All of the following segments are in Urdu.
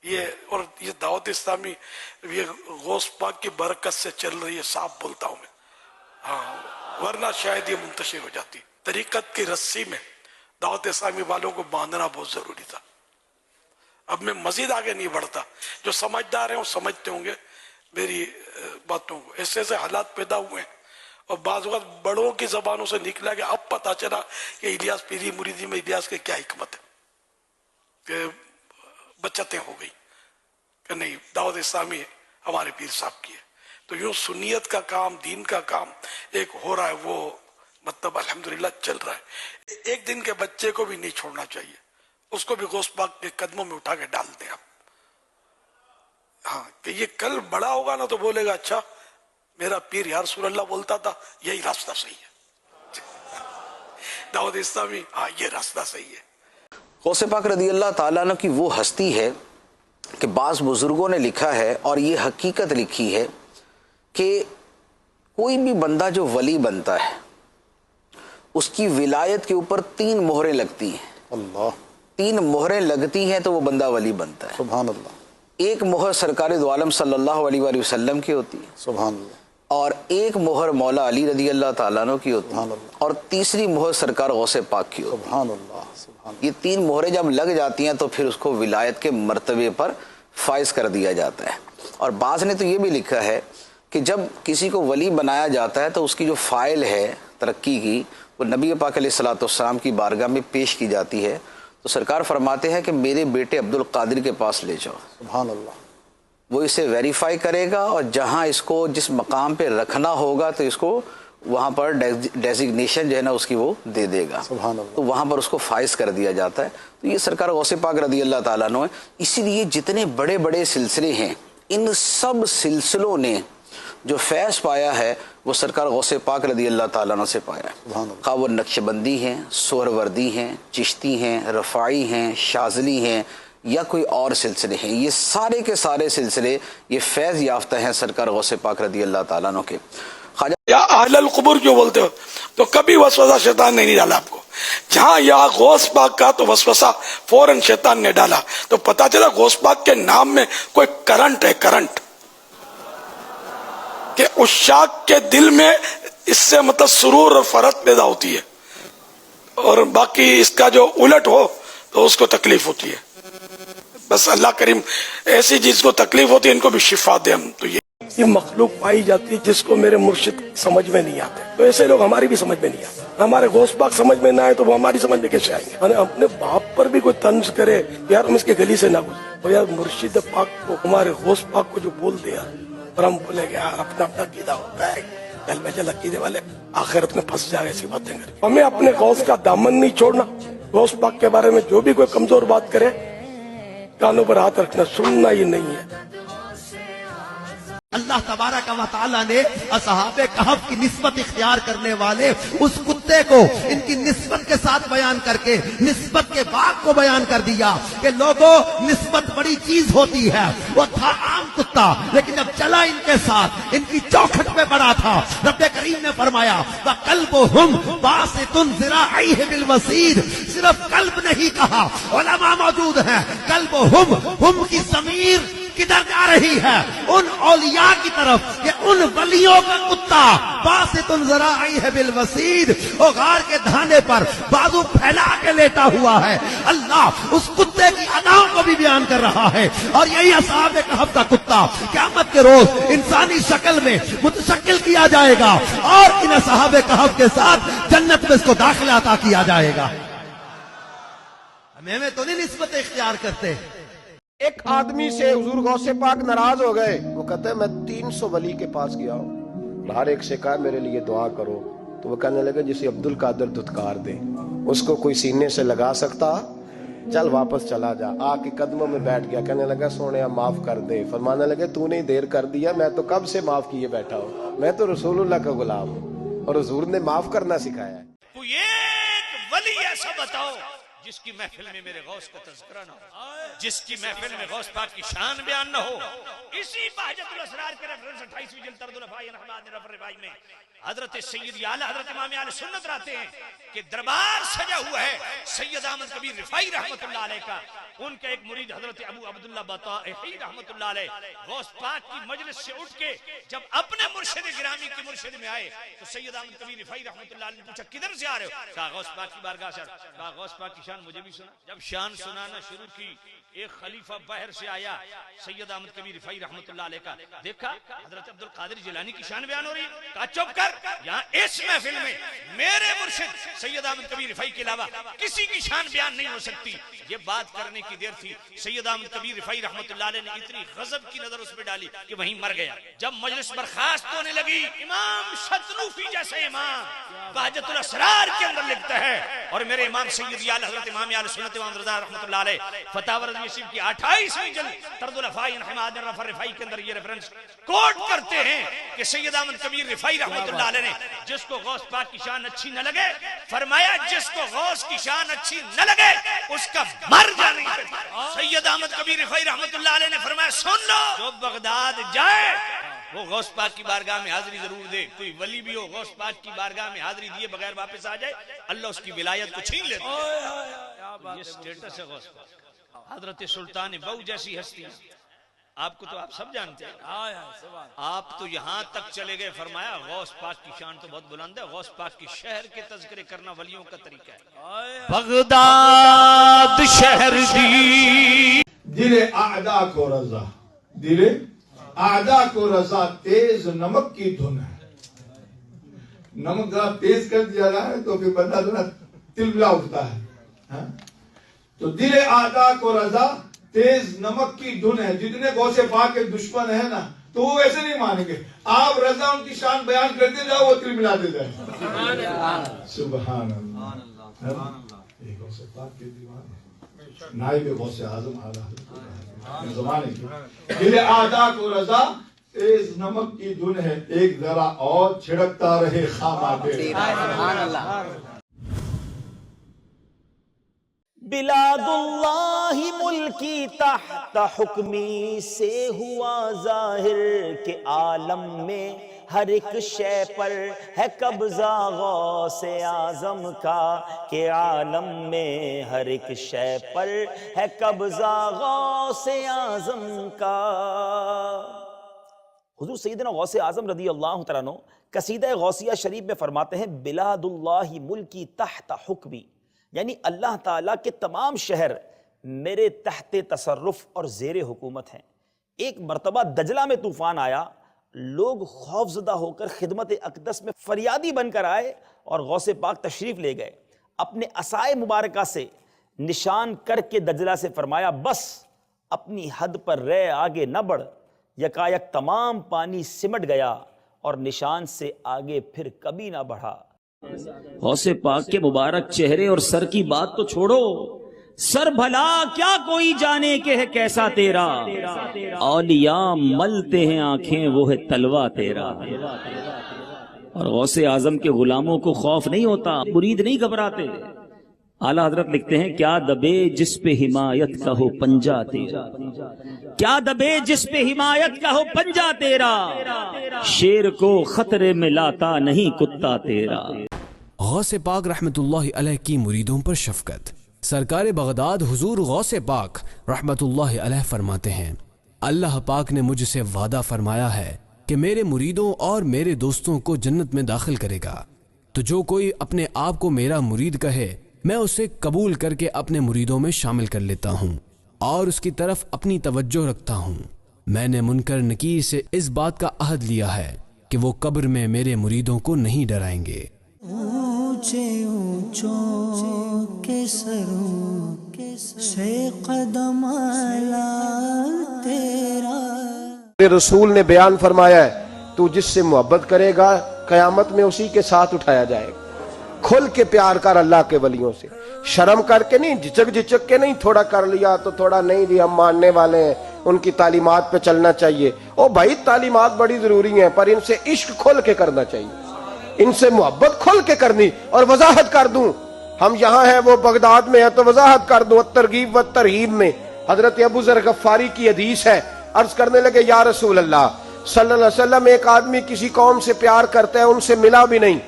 اور یہ دعوت اسلامی یہ غوث پاک کی برکت سے چل رہی ہے، صاف بولتا ہوں میں، ہاں، ورنہ شاید یہ منتشر ہو جاتی۔ طریقت کی رسی میں دعوت اسلامی والوں کو باندھنا بہت ضروری تھا۔ اب میں مزید آگے نہیں بڑھتا، جو سمجھدار ہیں وہ سمجھتے ہوں گے میری باتوں کو۔ ایسے ایسے حالات پیدا ہوئے ہیں، اور بعض وقت بڑوں کی زبانوں سے نکلا کہ اب پتہ چلا کہ الیاس پیری مریدی میں الیاس کی کیا حکمت ہے، کہ بچتیں ہو گئی کہ نہیں دعوت اسلامی ہمارے پیر صاحب کی ہے۔ تو یوں سنیت کا کام، دین کا کام ایک ہو رہا ہے، وہ مطلب الحمدللہ چل رہا ہے۔ ایک دن کے بچے کو بھی نہیں چھوڑنا چاہیے، اس کو بھی غوث پاک کے قدموں میں اٹھا کے ڈال دیں آپ، ہاں، کہ یہ کل بڑا ہوگا نا تو بولے گا اچھا میرا پیر یا رسول اللہ بولتا تھا، یہی راستہ صحیح ہے، دعوت اسلامی، ہاں یہ راستہ صحیح ہے۔ غوث پاک رضی اللہ تعالیٰ عنہ کی وہ ہستی ہے کہ بعض بزرگوں نے لکھا ہے اور یہ حقیقت لکھی ہے کہ کوئی بھی بندہ جو ولی بنتا ہے اس کی ولایت کے اوپر 3 مہریں لگتی ہیں۔ اللہ، 3 مہریں لگتی ہیں تو وہ بندہ ولی بنتا ہے۔ سبحان اللہ، ایک مہر سرکار دو عالم صلی اللہ علیہ وآلہ وسلم کی ہوتی ہے، سبحان اللہ، اور ایک مہر مولا علی رضی اللہ تعالیٰ عنہ کی ہوتی ہے، سبحان اللہ، اور تیسری مہر سرکار غوث پاک کی ہوتی ہے۔ سبحان اللہ، سبحان اللہ۔ یہ 3 مہریں جب لگ جاتی ہیں تو پھر اس کو ولایت کے مرتبے پر فائز کر دیا جاتا ہے۔ اور بعض نے تو یہ بھی لکھا ہے کہ جب کسی کو ولی بنایا جاتا ہے تو اس کی جو فائل ہے ترقی کی وہ نبی پاک علیہ الصلوۃ والسلام کی بارگاہ میں پیش کی جاتی ہے، تو سرکار فرماتے ہیں کہ میرے بیٹے عبد القادر کے پاس لے جاؤ، سبحان اللہ، وہ اسے ویریفائی کرے گا، اور جہاں اس کو جس مقام پہ رکھنا ہوگا تو اس کو وہاں پر ڈیزگنیشن جو ہے نا اس کی وہ دے دے گا، سبحان اللہ، تو وہاں پر اس کو فائز کر دیا جاتا ہے۔ تو یہ سرکار غوث پاک رضی اللہ تعالیٰ عنہ ہے۔ اسی لیے جتنے بڑے بڑے سلسلے ہیں ان سب سلسلوں نے جو فیض پایا ہے وہ سرکار غوث پاک رضی اللہ تعالیٰ عنہ سے پایا ہے، سبحان اللہ، خواہ وہ نقشبندی ہیں، سہروردی ہیں، چشتی ہیں، رفاعی ہیں، شاذلی ہیں، یا کوئی اور سلسلے ہیں، یہ سارے کے سارے سلسلے یہ فیض یافتہ ہیں سرکار غوث پاک رضی اللہ تعالیٰ عنہ کے۔ خواجہ یا اہل القبور جو بولتے ہو تو کبھی وسوسہ شیطان نے نہیں ڈالا آپ کو، جہاں یا غوث پاک کا تو وسوسہ فوراً شیطان نے ڈالا، تو پتا چلا غوث پاک کے نام میں کوئی کرنٹ ہے، کرنٹ، کہ عشاق کے دل میں اس سے مطلب سرور اور فرحت پیدا ہوتی ہے، اور باقی اس کا جو الٹ ہو تو اس کو تکلیف ہوتی ہے۔ بس اللہ کریم ایسی چیز کو تکلیف ہوتی ہے، ان کو بھی شفا دے ہم۔ تو یہ مخلوق پائی جاتی ہے جس کو میرے مرشد سمجھ میں نہیں آتے، تو ایسے لوگ ہماری بھی سمجھ میں نہیں آتے۔ ہمارے غوث پاک سمجھ میں نہ آئے تو وہ ہماری سمجھ میں کیسے آئیں گے؟ اپنے باپ پر بھی کوئی طنز کرے یار ہم اس کے گلی سے نہ گزرے، اور یار مرشد پاک کو، ہمارے غوث پاک کو جو بول دیا اور ہم بولے کہ یار اپنا اپنا عقیدہ ہوتا ہے، دل میں چل عقیدے والے آخرت میں پھنس جائے ایسی باتیں کریں۔ ہمیں اپنے غوث کا دامن نہیں چھوڑنا، غوث پاک کے بارے میں جو بھی کوئی کمزور بات کرے کانوں پر ہاتھ رکھنا، سننا یہ نہیں ہے۔ اللہ تبارک و تعالیٰ نے اصحاب کہف کی نسبت اختیار کرنے والے اس کتے کو ان کی نسبت کے ساتھ بیان کر کے نسبت کے باغ کو بیان کر دیا کہ لوگوں نسبت بڑی چیز ہوتی ہے۔ وہ تھا عام کتا لیکن اب چلا ان کے ساتھ، ان کی چوکھٹ پہ بڑا تھا۔ رب کریم نے فرمایا وَقَلْبُهُمْ بَاسِطٌ ذِرَاعَيْهِ بِالْوَسِيدِ، صرف قلب نہیں کہا، علماء موجود ہیں، قلبهم کی ضمیر کدھر جا رہی ہے؟ ان اولیاء کی طرف کہ ان ولیوں کا کتا باسط ذراعیہ بالوسید، وہ غار کے دھانے پر بازو پھیلا کے لیٹا ہوا ہے۔ اللہ اس کتے کی اداؤں کو بھی بیان کر رہا ہے، اور یہی اصحاب کہف کا کتا قیامت کے روز انسانی شکل میں متشکل کیا جائے گا، اور ان اصحاب کہف کے ساتھ جنت میں اس کو داخلہ عطا کیا جائے گا۔ ہمیں تو نہیں نسبت اختیار کرتے۔ ایک آدمی سے حضور غوث پاک ناراض ہو گئے، وہ کہتا ہے میں 300 ولی کے پاس گیا ہوں، ہر ایک سے کہا میرے لیے دعا کرو، تو وہ کہنے لگے جسے عبد القادر دھتکار دے، اس کو کوئی سینے سے لگا سکتا؟ چل واپس چلا جا۔ آ کے قدموں میں بیٹھ گیا، کہنے لگا سونے معاف کر دے۔ فرمانے لگے تو نے دیر کر دیا، میں تو کب سے معاف کیے بیٹھا ہوں، میں تو رسول اللہ کا غلام ہوں، اور حضور نے معاف کرنا سکھایا ہے۔ کوئی ایک ولی ایسا بتاؤ جس کی محفل میں میرے غوث کا تذکرہ نہ ہو، جس کی محفل میں غوث پاک کی شان بیان نہ ہو. اسی بہجت الاسرار کے ریفرنس 28ویں جلد طرد الافائی احمد رفع رفائی میں حضرت سید اعلی حضرت امام اہل سنت راتے ہیں کہ دربار سجا ہوا ہے سید احمد کبیر رفائی رحمت اللہ علیہ کا. ان کا ایک مرید حضرت ابو عبداللہ بطائحی رحمت اللہ علیہ غوث پاک کی مجلس سے اٹھ کے جب اپنے مرشد گرامی کی مرشد میں آئے تو سید احمد کبیر رفائی رحمت اللہ علیہ نے پوچھا کدھر سے آ رہے ہو؟ کہا غوث پاک کی بارگاہ سے. کہا غوث پاک کی شان مجھے بھی سنا. جب شان سنانا شروع کی ایک خلیفہ باہر سے آیا سید احمد کبیر رفائی رحمت اللہ علیہ کا، دیکھا حضرت عبد القادر جیلانی کی شان بیان ہو رہی ہے. کہا چپ کر، یہاں اس محفل میں میرے مرشد سید احمد کبیر رفائی کے علاوہ کسی کی شان بیان نہیں ہو سکتی. یہ بات کرنے کی دیر تھی سید احمد کبیر رفائی رحمت اللہ علیہ نے اتنی غضب کی نظر اس پہ ڈالی کہ وہیں مر گیا. جب مجلس برخاست ہونے لگی امام شتنوفی جیسے امام بہجت الاسرار کے اندر لکھتا ہے، اور میرے امام سید اعلی حضرت امام اہل سنت امام رضا رحمت اللہ علیہ فتاوی رضویہ شریف کی 28ویں جلد طرد الافائی احمد رفع رفائی کے اندر یہ ریفرنس کوٹ کرتے ہیں کہ سید احمد کبیر رفائی رحمت اللہ علیہ نے جس کو غوث پاک کی شان اچھی نہ لگے، فرمایا جس کو غوث کی شان اچھی نہ لگے اس کا مر جانے. سید احمد کبیر رفائی رحمت اللہ علیہ نے فرمایا سن لو، جو بغداد جائے وہ غوث پاک کی بارگاہ میں حاضری ضرور دے. کوئی ولی بھی ہو غوث پاک کی بارگاہ میں حاضری دیے بغیر واپس آ جائے اللہ اس کی ولایت کو چھین لیتا. یہ سٹیٹس ہے غوث پاک. حضرت سلطان بہو جیسی ہستی آپ کو تو آپ سب جانتے ہیں. آپ تو یہاں تک چلے گئے فرمایا غوث پاک کی شان تو بہت بلند ہے، غوث پاک کی شہر کے تذکرے کرنا ولیوں کا طریقہ ہے. بغداد شہر دی دل اعدا کو رضا، دل اعدا کو رضا تیز نمک کی دھن ہے. نمک ذرا تیز کر دیا جائے تو پھر بندہ ذرا تلبلا اٹھتا ہے. تو دل اعدا کو رضا تیز نمک کی دھن ہے. جتنے غوث پاک کے دشمن ہیں نا تو وہ ایسے نہیں مانیں گے. آپ رضا ان کی شان بیان کرتے جاؤ وہ تلبلاتے جائیں. سبحان اللہ. ایک غوث پاک کے دیوان نائب غوث اعظم اعلی زمانے کی دل اعدا کو رضا تیز نمک کی دھن ہے. ایک ذرا اور چھڑکتا رہے خامہ پہ. بلاد اللہ ملکی تحت حکمی سے ہوا ظاہر کہ عالم میں ہر ایک شے پر ہے قبضہ غوث اعظم کا، کہ عالم میں ہر ایک شے پر ہے قبضہ غوث اعظم کا. حضور سیدنا غوث اعظم رضی اللہ تعالیٰ عنہ قصیدہ غوثیہ شریف میں فرماتے ہیں بلاد اللہ ملکی تحت حکمی، یعنی اللہ تعالیٰ کے تمام شہر میرے تحت تصرف اور زیر حکومت ہیں. ایک مرتبہ دجلہ میں طوفان آیا، لوگ خوفزدہ ہو کر خدمت اقدس میں فریادی بن کر آئے اور غوث پاک تشریف لے گئے. اپنے عصائے مبارکہ سے نشان کر کے دجلہ سے فرمایا بس اپنی حد پر رہ آگے نہ بڑھ. یکایک تمام پانی سمٹ گیا اور نشان سے آگے پھر کبھی نہ بڑھا. غوث پاک کے مبارک چہرے اور سر کی بات تو چھوڑو، سر بھلا کیا کوئی جانے کہ ہے کیسا تیرا، اولیاء ملتے ہیں آنکھیں وہ ہے تلوہ تیرا. اور غوث اعظم کے غلاموں کو خوف نہیں ہوتا، مرید نہیں گھبراتے. اعلیٰ حضرت لکھتے ہیں کیا دبے جس پہ حمایت کا ہو پنجہ تیرا، کیا دبے جس پہ حمایت کا ہو پنجہ تیرا، شیر کو خطرے میں لاتا نہیں کتا تیرا. غوث پاک رحمت اللہ علیہ کی مریدوں پر شفقت. سرکار بغداد حضور غوث پاک رحمت اللہ علیہ فرماتے ہیں اللہ پاک نے مجھ سے وعدہ فرمایا ہے کہ میرے مریدوں اور میرے دوستوں کو جنت میں داخل کرے گا. تو جو کوئی اپنے آپ کو میرا مرید کہے میں اسے قبول کر کے اپنے مریدوں میں شامل کر لیتا ہوں اور اس کی طرف اپنی توجہ رکھتا ہوں. میں نے منکر نکیر سے اس بات کا عہد لیا ہے کہ وہ قبر میں میرے مریدوں کو نہیں ڈرائیں گے. اونچے اونچوں کے سروں سے قدم اعلیٰ تیرا. رسول نے بیان فرمایا ہے تو جس سے محبت کرے گا قیامت میں اسی کے ساتھ اٹھایا جائے گا. کھل کے پیار کر اللہ کے ولیوں سے، شرم کر کے نہیں، جھچک کے نہیں، تھوڑا کر لیا تو تھوڑا نہیں. جی ہم ماننے والے ہیں، ان کی تعلیمات پہ چلنا چاہیے. او بھائی تعلیمات بڑی ضروری ہیں پر ان سے عشق کھل کے کرنا چاہیے، ان سے محبت کھل کے کرنی. اور وضاحت کر دوں ہم یہاں ہیں وہ بغداد میں ہے، تو وضاحت کر دوں ترغیب و ترہیب میں حضرت ابو ذر غفاری کی حدیث ہے، عرض کرنے لگے یا رسول اللہ صلی اللہ علیہ وسلم، ایک آدمی کسی قوم سے پیار کرتا ہے، ان سے ملا بھی نہیں،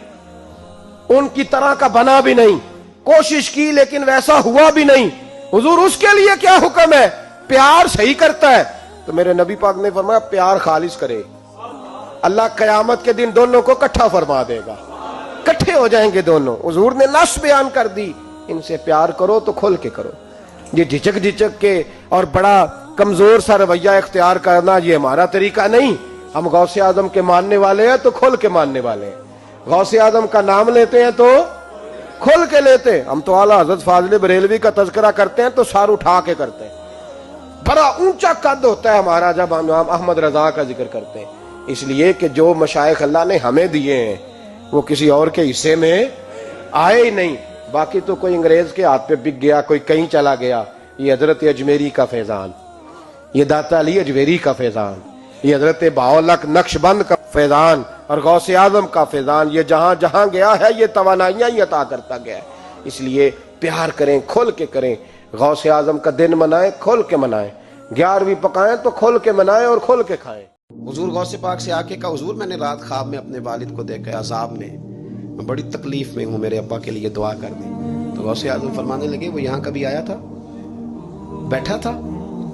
ان کی طرح کا بنا بھی نہیں، کوشش کی لیکن ویسا ہوا بھی نہیں، حضور اس کے لیے کیا حکم ہے؟ پیار صحیح کرتا ہے تو میرے نبی پاک نے فرمایا پیار خالص کرے، اللہ قیامت کے دن دونوں کو اکٹھا فرما دے گا، اکٹھے ہو جائیں گے دونوں۔ حضور نے نص بیان کر دی، ان سے پیار کرو تو کھل کے کرو، یہ جھجک کے اور بڑا کمزور سا رویہ اختیار کرنا یہ ہمارا طریقہ نہیں۔ ہم غوث اعظم کے ماننے والے ہیں تو کھل کے ماننے والے ہیں، غوث اعظم کا نام لیتے ہیں تو کھل کے لیتے ہیں۔ ہم تو اعلیٰ حضرت فاضل بریلوی کا تذکرہ کرتے ہیں تو سار اٹھا کے کرتے ہیں، بڑا اونچا قد ہوتا ہے ہمارا جب ہم احمد رضا کا ذکر کرتے ہیں، اس لیے کہ جو مشائخ اللہ نے ہمیں دیے ہیں وہ کسی اور کے حصے میں آئے ہی نہیں۔ باقی تو کوئی انگریز کے ہاتھ پہ بک گیا، کوئی کہیں چلا گیا، یہ حضرت اجمیری کا فیضان، یہ داتا علی اجمیری کا فیضان، یہ حضرت بہاءالحق نقشبند کا فیضان اور غوث اعظم کا فیضان، یہ جہاں جہاں گیا ہے یہ توانائیاں ہی عطا کرتا گیا ہے۔ اس لیے پیار کریں، کھل کے کریں، غوث اعظم کا دن منائیں، کھل کے منائیں، 11ویں پکائیں تو کھل کے منائیں اور کھل کے کھائیں۔ حضور غوث پاک سے آ کے کہا حضور میں نے رات خواب میں اپنے والد کو دیکھا عذاب میں بڑی تکلیف میں ہوں، میرے ابا کے لیے دعا کر دیں۔ تو غوث اعظم فرمانے لگے وہ یہاں کبھی آیا تھا، بیٹھا تھا؟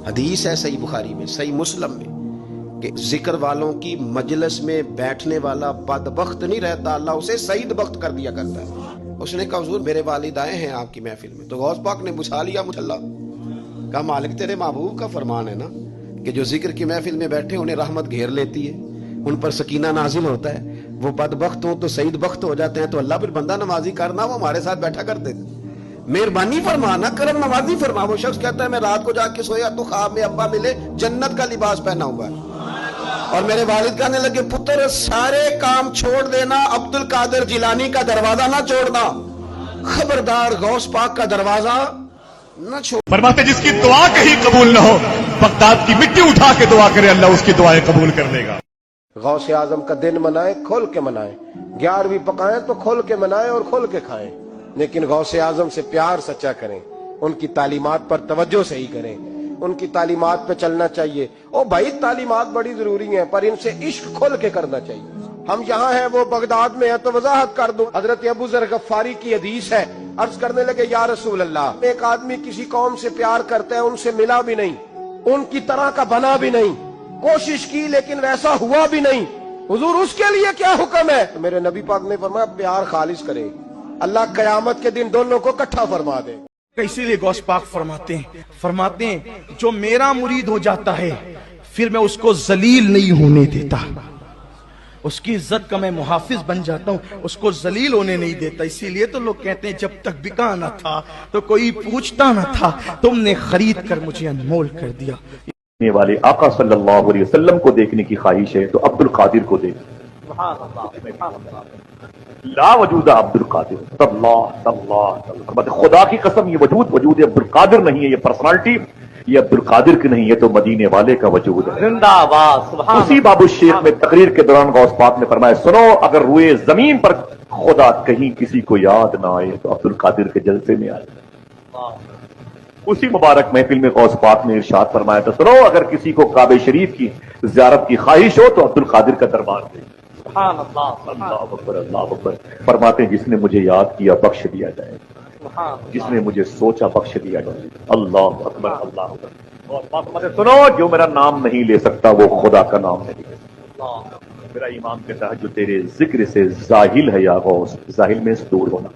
حدیث ہے صحیح بخاری میں، صحیح مسلم میں، کہ ذکر والوں کی مجلس میں بیٹھنے والا بدبخت نہیں رہتا، اللہ اسے سعید بخت کر دیا کرتا ہے۔ اس نے کہا حضور میرے والد آئے ہیں آپ کی محفل میں، تو غوث پاک نے بچھا لیا مٹھلا، کہا مالک تیرے محبوب کا فرمان ہے نا کہ جو ذکر کی محفل میں بیٹھے انہیں رحمت گھیر لیتی ہے، ان پر سکینہ نازل ہوتا ہے، وہ بدبخت ہوں تو سعید بخت ہو جاتے ہیں، تو اللہ پھر بندہ نمازی کرنا وہ ہمارے ساتھ بیٹھا کرتے تھے، مہربانی فرمانا، کرم نوازی فرما۔ وہ شخص کہتا ہے میں رات کو جا کے سویا تو خواب میں ابا ملے جنت کا لباس پہنا ہوا ہے، اور میرے والد کہنے لگے پتر سارے کام چھوڑ دینا، عبد القادر جیلانی کا دروازہ نہ چھوڑنا، خبردار غوث پاک کا دروازہ نہ چھوڑ۔ فرماتے جس کی دعا کہیں قبول نہ ہو بغداد کی مٹی اٹھا کے دعا کرے، اللہ اس کی دعائیں قبول کر لے گا۔ غوث اعظم کا دن منائیں، کھل کے منائیں، 11ویں پکائیں تو کھل کے منائیں اور کھل کے کھائیں، لیکن غوث اعظم سے پیار سچا کریں، ان کی تعلیمات پر توجہ صحیح کریں، ان کی تعلیمات پہ چلنا چاہیے۔ او بھائی تعلیمات بڑی ضروری ہیں پر ان سے عشق کھل کے کرنا چاہیے۔ ہم یہاں ہیں وہ بغداد میں ہے تو وضاحت کر دوں حضرت ابو ذر غفاری کی حدیث ہے، عرض کرنے لگے یا رسول اللہ، ایک آدمی کسی قوم سے پیار کرتا ہے، ان سے ملا بھی نہیں، ان کی طرح کا بنا بھی نہیں، کوشش کی لیکن ویسا ہوا بھی نہیں، حضور اس کے لیے کیا حکم ہے؟ تو میرے نبی پاک نے فرمایا پیار خالص کرے، اللہ قیامت کے دن دونوں کو اکٹھا فرما دے۔ اسی لیے غوث پاک فرماتے ہیں جو میرا مرید ہو جاتا ہے پھر میں اس کو ذلیل نہیں ہونے دیتا، اس کی عزت کا میں محافظ بن جاتا ہوں، اس کو ذلیل ہونے نہیں دیتا۔ اسی لیے تو لوگ کہتے ہیں جب تک بکا نہ تھا تو کوئی پوچھتا نہ تھا، تم نے خرید کر مجھے انمول کر دیا۔ والے آقا صلی اللہ علیہ وسلم کو دیکھنے کی خواہش ہے تو عبد القادر کو دیکھ، لا وجود عبد القادر، اللہ خدا کی قسم یہ وجود عبد القادر نہیں ہے، یہ پرسنالٹی یہ عبد القادر کی نہیں ہے، تو مدینے والے کا وجود ہے۔ اسی باب الشیخ میں تقریر کے دوران غوث پاک نے فرمایا سنو اگر روئے زمین پر خدا کہیں کسی کو یاد نہ آئے تو عبد القادر کے جلسے میں آئے۔ اسی مبارک محفل میں غوث پاک نے ارشاد فرمایا تھا سنو اگر کسی کو کعبہ شریف کی زیارت کی خواہش ہو تو عبد القادر کا دربار دے۔ اللہ اکبر اللہ اکبر۔ فرماتے ہیں جس نے مجھے یاد کیا بخش دیا جائے، جس نے مجھے سوچا بخش دیا جائے۔ اللہ اکبر اللہ اکبر۔ سنو جو میرا نام نہیں لے سکتا وہ خدا کا نام نہیں لے سکتا۔ میرا امام کہتا ہے جو تیرے ذکر سے زاہل ہے یا غوث، زاہل میں دور ہونا،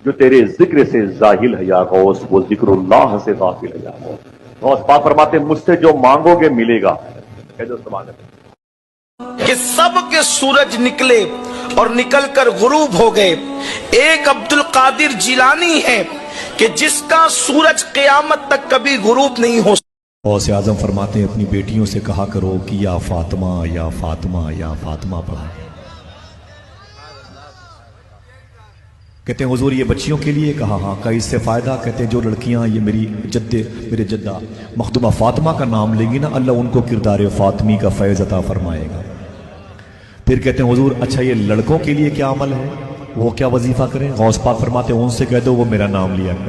جو تیرے ذکر سے زاہل ہے یا غوث وہ ذکر اللہ سے غافل ہے یا غوث۔ غوث پاک فرماتے ہیں مجھ سے جو مانگو گے ملے گا۔ کہ سب کے سورج نکلے اور نکل کر غروب ہو گئے، ایک عبد القادر جیلانی ہے کہ جس کا سورج قیامت تک کبھی غروب نہیں ہو۔ غوث اعظم فرماتے ہیں اپنی بیٹیوں سے کہا کرو کہ یا فاطمہ یا فاطمہ یا فاطمہ پڑھا۔ کہتے ہیں حضور یہ بچیوں کے لیے کہا ہاں، کا اس سے فائدہ؟ کہتے ہیں جو لڑکیاں یہ میرے جدہ مخدومہ فاطمہ کا نام لیں گی نا اللہ ان کو کردار فاطمی کا فیض عطا فرمائے گا۔ پھر کہتے ہیں حضور اچھا یہ لڑکوں کے لیے کیا عمل ہے؟ وہ کیا وظیفہ کریں؟ غوث پاک فرماتے ہیں ان سے کہہ دو وہ میرا نام لیا کریں.